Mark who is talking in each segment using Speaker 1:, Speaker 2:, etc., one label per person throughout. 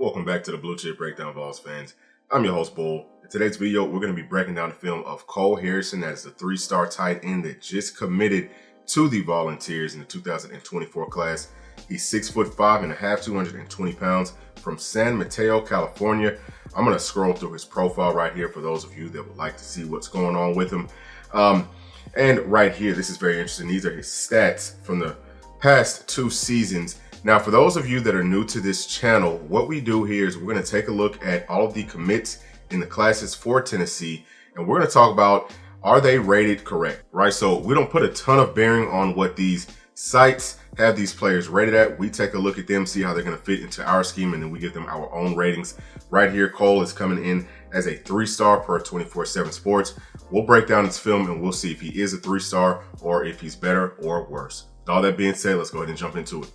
Speaker 1: Welcome back to the Bluechip Breakdown, Vols fans. I'm your host, Bull. In today's video, we're going to be breaking down the film of Cole Harrison. That is the three-star tight end that just committed to the Volunteers in the 2024 class. He's 6'5.5", 220 pounds, from San Mateo, California. I'm going to scroll through his profile right here for those of you that would like to see what's going on with him. And right here, this is very interesting. These are his stats from the past 2 seasons. Now, for those of you that are new to this channel, what we do here is we're going to take a look at all of the commits in the classes for Tennessee, and we're going to talk about, are they rated correct, right? So we don't put a ton of bearing on what these sites have these players rated at. We take a look at them, see how they're going to fit into our scheme, and then we give them our own ratings. Right here, Cole is coming in as a 3-star per 24/7 Sports. We'll break down his film and we'll see if he is a 3-star or if he's better or worse. With all that being said, let's go ahead and jump into it.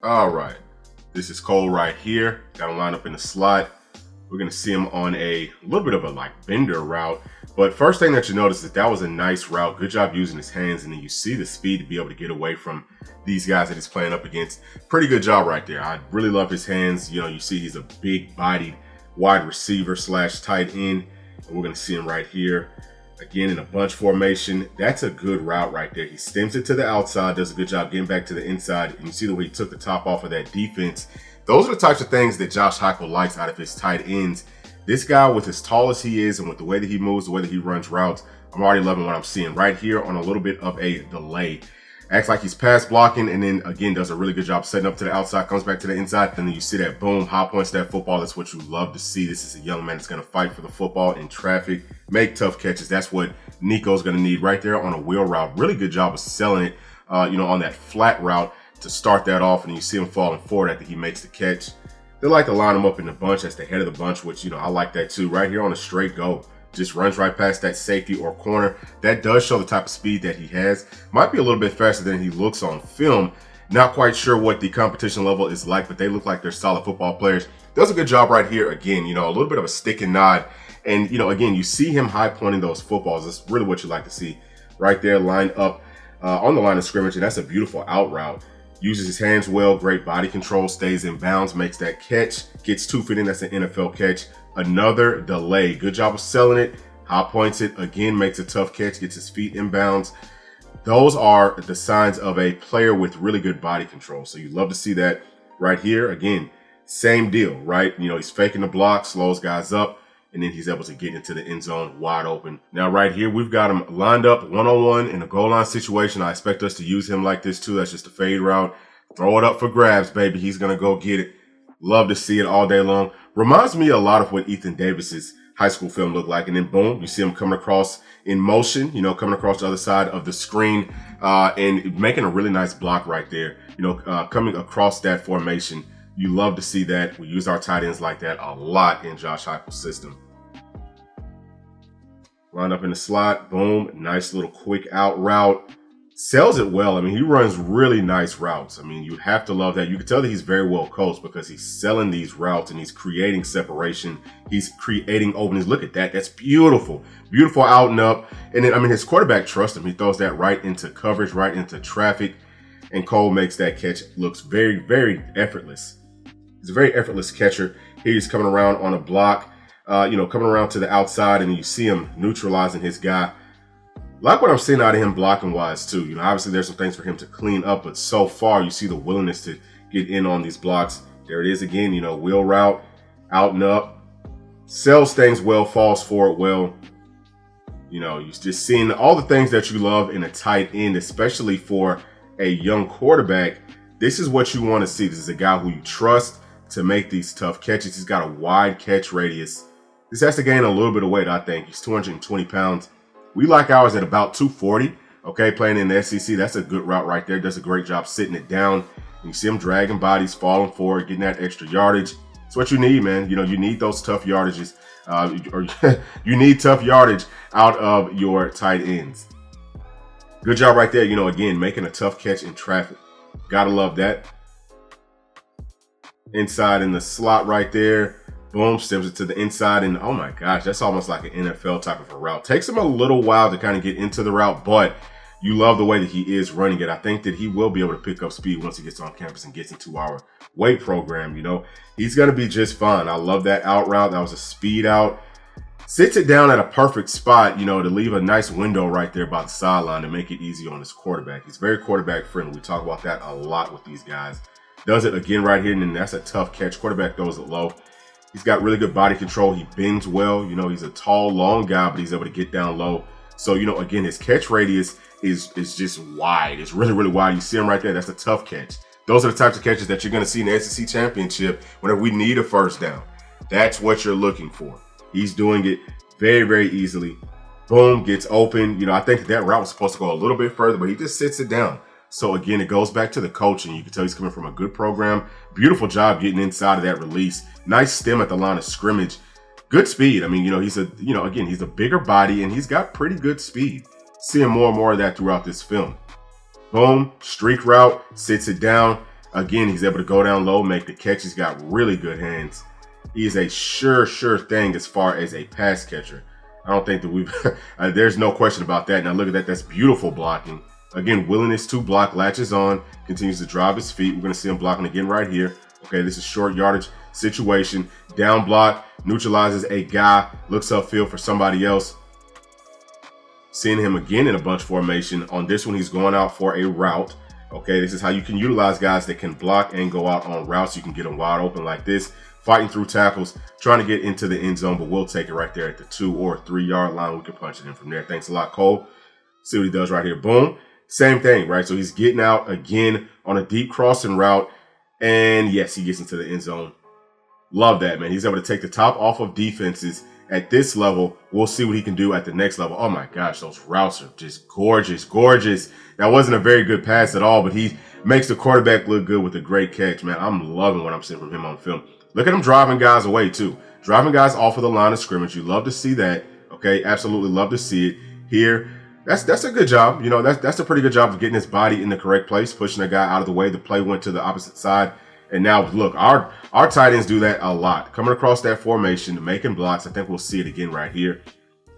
Speaker 1: All right, this is Cole right here. Got him lined up in the slot. We're going to see him on a little bit of a bender route. But first thing that you notice is that was a nice route. Good job using his hands. And then you see the speed to be able to get away from these guys that he's playing up against. Pretty good job right there. I really love his hands. You know, you see he's a big bodied wide receiver / tight end. And we're going to see him right here. Again, in a bunch formation. That's a good route right there. He stems it to the outside, does a good job getting back to the inside. And you see the way he took the top off of that defense. Those are the types of things that Josh Heupel likes out of his tight ends. This guy, with as tall as he is and with the way that he moves, the way that he runs routes, I'm already loving what I'm seeing right here on a little bit of a delay. Acts like he's pass blocking, and then again does a really good job setting up to the outside, comes back to the inside, and then you see that boom, high points that football. That's what you love to see. This is a young man that's going to fight for the football in traffic, make tough catches. That's what Nico's going to need right there on a wheel route. Really good job of selling it, on that flat route to start that off, and you see him falling forward after he makes the catch. They like to line him up in the bunch as the head of the bunch, which, I like that too. Right here on a straight go. Just runs right past that safety or corner. That does show the type of speed that he has. Might be a little bit faster than he looks on film. Not quite sure what the competition level is like, but they look like they're solid football players. Does a good job right here. Again, a little bit of a stick and nod. And, again, you see him high pointing those footballs. That's really what you like to see. Right there, lined up on the line of scrimmage. And that's a beautiful out route. Uses his hands well, great body control, stays in bounds, makes that catch, gets 2 feet in. That's an NFL catch. Another delay. Good job of selling it. High points it. Again, makes a tough catch, gets his feet in bounds. Those are the signs of a player with really good body control. So you love to see that right here. Again, same deal, right? He's faking the block, slows guys up, and then he's able to get into the end zone wide open. Now, right here, we've got him lined up one-on-one in a goal line situation. I expect us to use him like this too. That's just a fade route. Throw it up for grabs, baby. He's going to go get it. Love to see it all day long. Reminds me a lot of what Ethan Davis's high school film looked like. And then boom, you see him coming across in motion, coming across the other side of the screen and making a really nice block right there, coming across that formation. You love to see that. We use our tight ends like that a lot in Josh Heupel's system. Line up in the slot, boom, nice little quick out route. Sells it well. I mean, he runs really nice routes. I mean, you have to love that. You can tell that he's very well coached because he's selling these routes and he's creating separation. He's creating openings. Look at that. That's beautiful. Beautiful out and up. And then, his quarterback trusts him. He throws that right into coverage, right into traffic. And Cole makes that catch. Looks very, very effortless. He's a very effortless catcher. Here he's coming around on a block, coming around to the outside, and you see him neutralizing his guy. Like what I'm seeing out of him blocking wise too. Obviously there's some things for him to clean up, but so far you see the willingness to get in on these blocks. There it is again, wheel route, out and up. Sells things well, falls forward well. You're just seeing all the things that you love in a tight end, especially for a young quarterback. This is what you want to see. This is a guy who you trust to make these tough catches. He's got a wide catch radius. This has to gain a little bit of weight, I think. He's 220 pounds. We like ours at about 240, okay, playing in the SEC. That's a good route right there. Does a great job sitting it down. You see him dragging bodies, falling forward, getting that extra yardage. It's what you need, man. You need those tough yardages, or you need tough yardage out of your tight ends. Good job right there, again, making a tough catch in traffic. Gotta love that. Inside in the slot right there. Boom, stems it to the inside, and oh my gosh, that's almost like an NFL type of a route. Takes him a little while to kind of get into the route, but you love the way that he is running it. I think that he will be able to pick up speed once he gets on campus and gets into our weight program. You know, he's going to be just fine. I love that out route. That was a speed out. Sits it down at a perfect spot, you know, to leave a nice window right there by the sideline to make it easy on his quarterback. He's very quarterback friendly. We talk about that a lot with these guys. Does it again right here, and then that's a tough catch. Quarterback throws it low. He's got really good body control. He bends well. You know, he's a tall, long guy, but he's able to get down low. So, you know, again, his catch radius is just wide. It's really, really wide. You see him right there. That's a tough catch. Those are the types of catches that you're going to see in the SEC championship whenever we need a first down. That's what you're looking for. He's doing it very, very easily. Boom, gets open. You know, I think that route was supposed to go a little bit further, but he just sits it down. So again, it goes back to the coaching. You can tell he's coming from a good program. Beautiful job getting inside of that release. Nice stem at the line of scrimmage. Good speed. I mean, you know, he's a bigger body and he's got pretty good speed. Seeing more and more of that throughout this film. Boom, streak route, sits it down. Again, he's able to go down low, make the catch. He's got really good hands. He is a sure thing as far as a pass catcher. I don't think that we've, there's no question about that. Now look at that, that's beautiful blocking. Again, willingness to block, latches on, continues to drive his feet. We're going to see him blocking again right here. Okay, this is short yardage situation. Down block, neutralizes a guy, looks upfield for somebody else. Seeing him again in a bunch formation. On this one, he's going out for a route. Okay, this is how you can utilize guys that can block and go out on routes. You can get them wide open like this. Fighting through tackles, trying to get into the end zone, but we'll take it right there at the 2 or 3 yard line. We can punch it in from there. Thanks a lot, Cole. See what he does right here. Boom. Same thing, right? So he's getting out again on a deep crossing route. And yes, he gets into the end zone. Love that, man. He's able to take the top off of defenses at this level. We'll see what he can do at the next level. Oh my gosh, those routes are just gorgeous, gorgeous. That wasn't a very good pass at all, but he makes the quarterback look good with a great catch, man. I'm loving what I'm seeing from him on film. Look at him driving guys away too. Driving guys off of the line of scrimmage. You love to see that. Okay, absolutely love to see it. Here, that's a good job. You know, that's a pretty good job of getting his body in the correct place, pushing a guy out of the way. The play went to the opposite side. And now look, our tight ends do that a lot. Coming across that formation, making blocks. I think we'll see it again right here.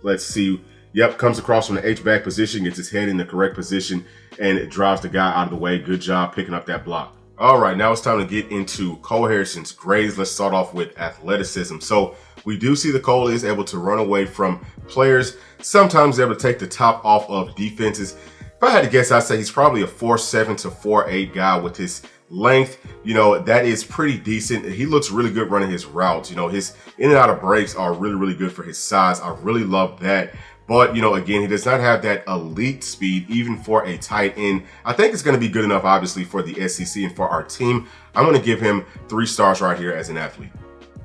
Speaker 1: Let's see. Yep, comes across from the H-back position, gets his head in the correct position, and it drives the guy out of the way. Good job picking up that block. All right, now it's time to get into Cole Harrison's grades. Let's start off with athleticism. So we do see that Cole is able to run away from players, sometimes able to take the top off of defenses. If I had to guess, I'd say he's probably a 4'7" to 4'8" guy with his length. You know, that is pretty decent. He looks really good running his routes. You know, his in and out of breaks are really, really good for his size. I really love that. But, you know, again, he does not have that elite speed, even for a tight end. I think it's going to be good enough, obviously, for the SEC and for our team. I'm going to give him 3 stars right here as an athlete.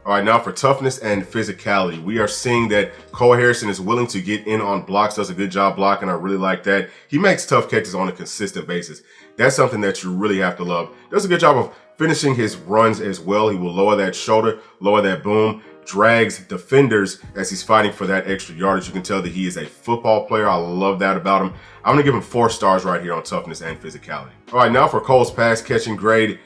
Speaker 1: All right, now for toughness and physicality, we are seeing that Cole Harrison is willing to get in on blocks, does a good job blocking. I really like that. He makes tough catches on a consistent basis. That's something that you really have to love. Does a good job of finishing his runs as well. He will lower that shoulder, lower that boom, drags defenders as he's fighting for that extra yardage. You can tell that he is a football player. I love that about him. I'm going to give him 4 stars right here on toughness and physicality. All right, now for Cole's pass catching grade.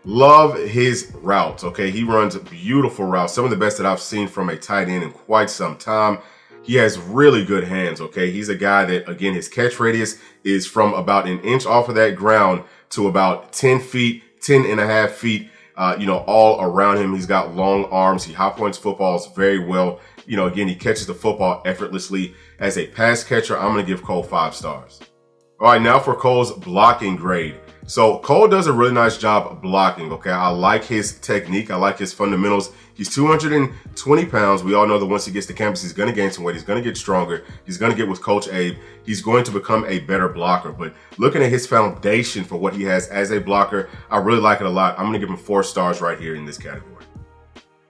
Speaker 1: Love his routes, okay? He runs beautiful routes, some of the best that I've seen from a tight end in quite some time. He has really good hands, okay? He's a guy that, again, his catch radius is from about an inch off of that ground to about 10 feet, 10 and a half feet, you know, all around him. He's got long arms. He high points footballs very well. You know, again, he catches the football effortlessly. As a pass catcher, I'm going to give Cole 5 stars. All right, now for Cole's blocking grade. So Cole does a really nice job blocking, okay? I like his technique. I like his fundamentals. He's 220 pounds. We all know that once he gets to campus, he's going to gain some weight. He's going to get stronger. He's going to get with Coach Abe. He's going to become a better blocker. But looking at his foundation for what he has as a blocker, I really like it a lot. I'm going to give him 4 stars right here in this category.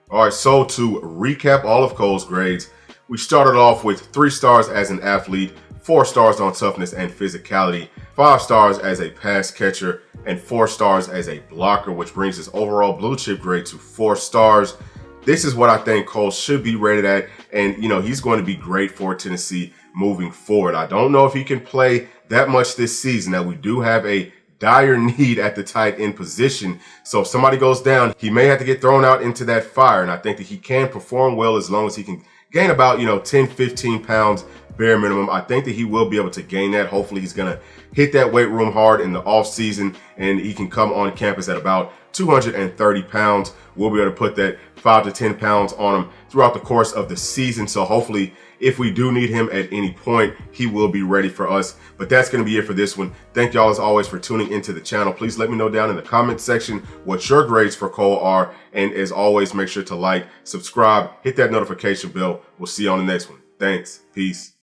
Speaker 1: All right, so to recap all of Cole's grades, we started off with 3 stars as an athlete, 4 stars on toughness and physicality, 5 stars as a pass catcher, and 4 stars as a blocker, which brings his overall blue chip grade to 4 stars. This is what I think Cole should be rated at, and, you know, he's going to be great for Tennessee moving forward. I don't know if he can play that much this season. Now, we do have a dire need at the tight end position. So if somebody goes down, he may have to get thrown out into that fire. And I think that he can perform well as long as he can gain about, 10, 15 pounds bare minimum. I think that he will be able to gain that. Hopefully he's going to hit that weight room hard in the off season and he can come on campus at about 230 pounds. We'll be able to put that 5 to 10 pounds on him throughout the course of the season. So hopefully if we do need him at any point, he will be ready for us. But that's going to be it for this one. Thank y'all as always for tuning into the channel. Please let me know down in the comment section what your grades for Cole are. And as always, make sure to like, subscribe, hit that notification bell. We'll see you on the next one. Thanks. Peace.